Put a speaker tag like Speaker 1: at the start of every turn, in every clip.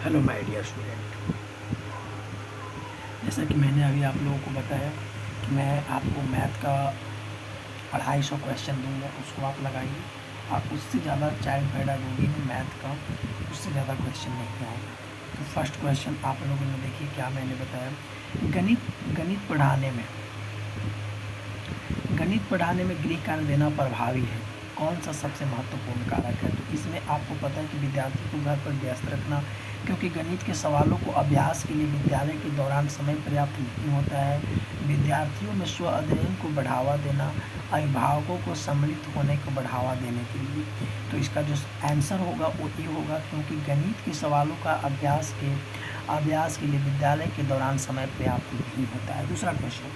Speaker 1: Hello my dear student, जैसा कि मैंने अभी आप लोगों को बताया कि मैं आपको मैथ का 250 क्वेश्चन दूंगा, उसको आप लगाइए। आप उससे ज़्यादा चाइल्ड पेडागोगी में मैथ का उससे ज़्यादा क्वेश्चन नहीं आएगा। तो फर्स्ट क्वेश्चन आप लोगों ने देखिए क्या मैंने बताया। गणित पढ़ाने में गृह कार्य देना प्रभावी है। कौन सा सबसे महत्वपूर्ण कारक है? तो इसमें आपको पता है कि विद्यार्थी को घर पर व्यस्त रखना, क्योंकि गणित के सवालों को अभ्यास के लिए विद्यालय के दौरान समय पर्याप्त नहीं होता है। विद्यार्थियों में स्व अध्ययन को बढ़ावा देना, अभिभावकों को सम्मिलित होने को बढ़ावा देने के लिए। तो इसका जो आंसर होगा वो ये होगा, क्योंकि गणित के सवालों का अभ्यास के लिए विद्यालय के दौरान समय पर्याप्त नहीं होता है। दूसरा क्वेश्चन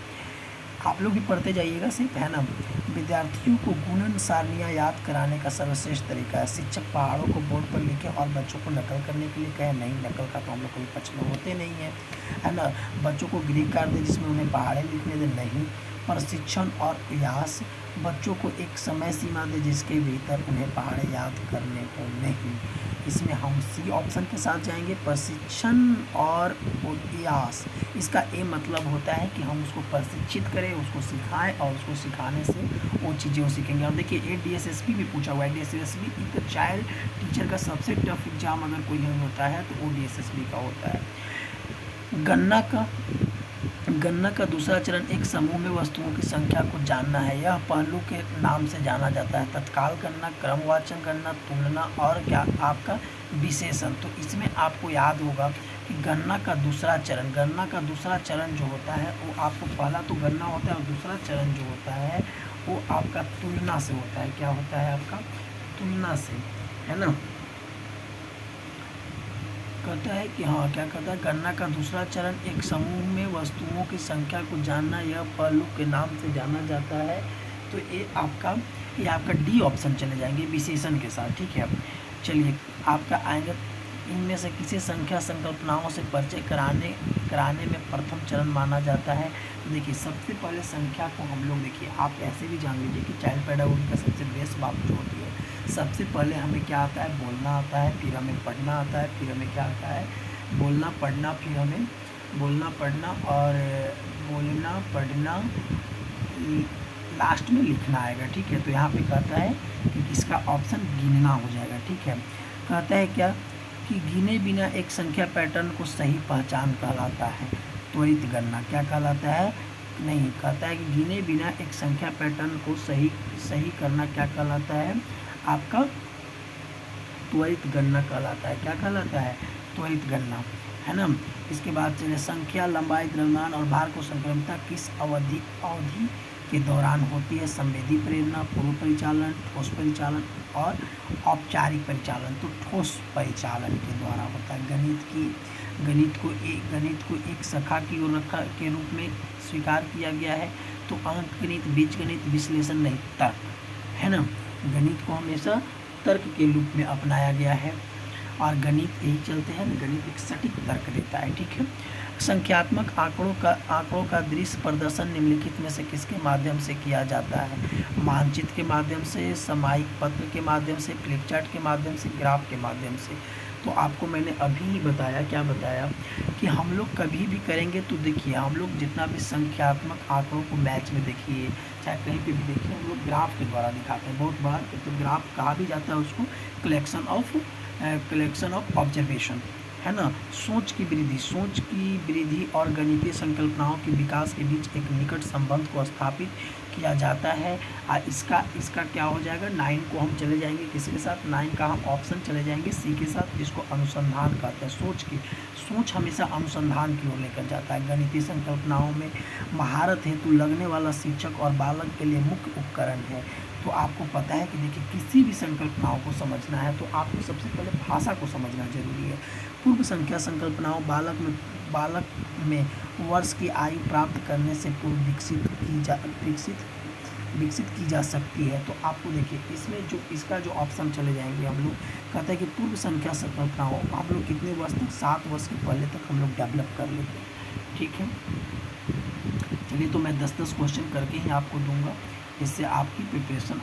Speaker 1: आप लोग भी पढ़ते जाइएगा सिर्फ, है ना। विद्यार्थियों को गुणन सारणियाँ याद कराने का सर्वश्रेष्ठ तरीका है। शिक्षक पहाड़ों को बोर्ड पर लिखे और बच्चों को नकल करने के लिए कहे। नहीं, नकल का तो हम लोग कोई पक्ष में होते नहीं है ना। बच्चों को गृह कार्य दे जिसमें उन्हें पहाड़े लिखने दे। नहीं, प्रशिक्षण और प्रयास, बच्चों को एक समय सीमा दे जिसके भीतर उन्हें पहाड़े याद करने को। नहीं, इसमें हम सी ऑप्शन के साथ जाएंगे, प्रशिक्षण और प्रयास। इसका ये मतलब होता है कि हम उसको प्रशिक्षित करें, उसको सिखाएं और उसको सिखाने से वो चीज़ें वो सीखेंगे। और देखिए ये DSSP भी पूछा हुआ है। DSSP एक चाइल्ड टीचर का सबसे टफ एग्जाम अगर कोई होता है तो वो DSSP का होता है। गणना का दूसरा चरण एक समूह में वस्तुओं की संख्या को जानना है। यह पहलू के नाम से जाना जाता है। तत्काल गणना, क्रमवाचन गणना, तुलना और क्या आपका विशेषण। तो इसमें आपको याद होगा कि गणना का दूसरा चरण जो होता है वो आपको, पहला तो गणना होता है और दूसरा चरण जो होता है वो आपका तुलना से होता है। क्या होता है आपका? तुलना से, है ना। कहता है कि हाँ, क्या कहता है, गणना का दूसरा चरण एक समूह में वस्तुओं की संख्या को जानना, यह पहलू के नाम से जाना जाता है। तो ये आपका डी ऑप्शन चले जाएंगे विशेषण के साथ, ठीक है। चलिए आपका आएगा, इनमें से किसी संख्या संकल्पनाओं से परिचय कराने में प्रथम चरण माना जाता है। तो देखिए सबसे पहले संख्या को हम लोग, देखिए आप ऐसे भी जान लीजिए कि चाइल्ड पेडागोगी का सबसे बेस्ट बात जो होती है, सबसे पहले हमें क्या आता है? बोलना आता है, फिर हमें पढ़ना आता है, फिर हमें क्या आता है? बोलना पढ़ना, फिर हमें बोलना पढ़ना और बोलना पढ़ना, लास्ट में लिखना आएगा, ठीक है। तो यहाँ पे कहता है कि इसका ऑप्शन गिनना हो जाएगा, ठीक है। कहता है क्या कि गिने बिना एक संख्या पैटर्न को सही पहचान कहलाता है। त्वरित गणना क्या कहलाता है? नहीं, कहता है कि गिने बिना एक संख्या पैटर्न को सही करना क्या कहलाता है? आपका त्वरित गणना कहलाता है। क्या कहलाता है? त्वरित गणना, है ना। इसके बाद चलिए, संख्या, लंबाई, द्रव्यमान और भार को संक्रमता किस अवधि के दौरान होती है? संवेदी प्रेरणा, पूर्व परिचालन, ठोस परिचालन और औपचारिक परिचालन। तो ठोस परिचालन के द्वारा होता है। गणित को एक शाखा की ओर के रूप में स्वीकार किया गया है। तो अंकगणित, बीजगणित, विश्लेषण नहीं, तर्क, है ना। गणित को हमेशा तर्क के रूप में अपनाया गया है और गणित यही चलते हैं, गणित एक सटीक तर्क देता है, ठीक है। संख्यात्मक आंकड़ों का दृश्य प्रदर्शन निम्नलिखित में से किसके माध्यम से किया जाता है? मानचित्र के माध्यम से, सामयिक पत्र के माध्यम से, फ्लिप चार्ट के माध्यम से, ग्राफ के माध्यम से। तो आपको मैंने अभी ही बताया, क्या बताया, कि हम लोग कभी भी करेंगे तो देखिए हम लोग जितना भी संख्यात्मक आंकड़ों को मैच में देखिए, चाहे कहीं पे भी देखिए, हम लोग ग्राफ के द्वारा दिखाते हैं बहुत बार। तो ग्राफ कहा भी जाता है उसको कलेक्शन ऑफ ऑब्जर्वेशन, है ना। सोच की वृद्धि और गणितीय संकल्पनाओं के विकास के बीच एक निकट संबंध को स्थापित किया जाता है। इसका क्या हो जाएगा? 9 को हम चले जाएंगे किसके साथ? 9 का हम ऑप्शन चले जाएंगे सी के साथ, जिसको अनुसंधान कहते हैं। सोच हमेशा अनुसंधान की ओर लेकर जाता है। गणितीय संकल्पनाओं में महारत हेतु लगने वाला शिक्षक और बालक के लिए मुख्य उपकरण है। तो आपको पता है कि देखिए किसी भी संकल्पनाओं को समझना है तो आपको सबसे पहले भाषा को समझना जरूरी है। पूर्व संख्या संकल्पनाओं बालक में वर्ष की आयु प्राप्त करने से पूर्व विकसित की जा सकती है। तो आपको देखिए इसमें जो इसका जो ऑप्शन चले जाएंगे, हम लोग कहते हैं कि पूर्व संख्या संकल्पनाओं हम लोग कितने वर्ष तक? 7 वर्ष के पहले तक हम लोग डेवलप कर लेते हैं, ठीक है। चलिए, तो मैं 10-10 क्वेश्चन करके ही आपको दूंगा, इससे आपकी प्रिपरेशन